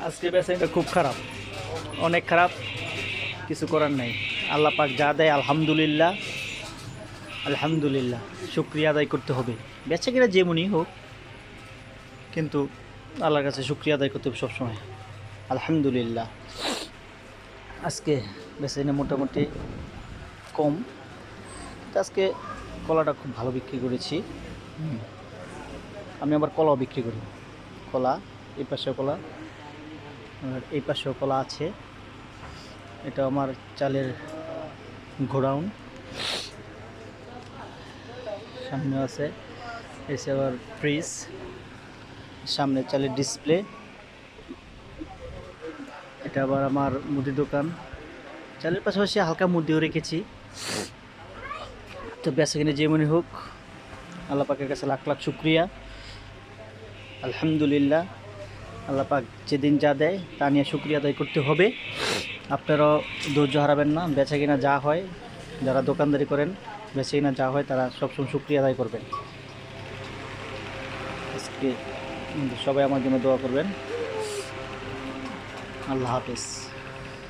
আজকে বেচাকেনা খুব খারাপ, অনেক খারাপ, কিছু করার নাই। আল্লাহ পাক যা দেয় আলহামদুলিল্লাহ, আলহামদুলিল্লাহ শুক্রিয়া আদায় করতে হবে। বেচাকেনা যেমনই হোক, কিন্তু আল্লাহর কাছে শুক্রিয়া আদায় করতে হবে সবসময়। আলহামদুলিল্লাহ। আজকে বেচাকেনা মোটামুটি কম, তো আজকে কলাটা খুব ভালো বিক্রি করেছি। আমি আবার কলাও বিক্রি করি। কলা, এই পাশেও কলা, আর এই পাশেও কলা আছে। এটা আমার চালের গোডাউন, সামনে আছে এসে আবার ফ্রিজ, সামনে চালের ডিসপ্লে। এটা আবার আমার মুদি দোকান, চালের পাশাপাশি হালকা মুদিও রেখেছি। তো বেচাকেনা যেমনই হোক, আল্লাহ পাকের কাছে লাখ লাখ শুক্রিয়া, আলহামদুলিল্লাহ। আল্লাহ পাক যেদিন যা দেয় তা নিয়ে শুক্রিয়া আদায় করতে হবে। আপনারাও ধৈর্য হারাবেন না। বেচাকেনা যা হয়, যারা দোকানদারি করেন, বেচাকেনা যা হয় তারা সবসময় শুক্রিয়া আদায় করবেন। আজকে সবাই আমার জন্য দোয়া করবেন। আল্লাহ হাফেজ।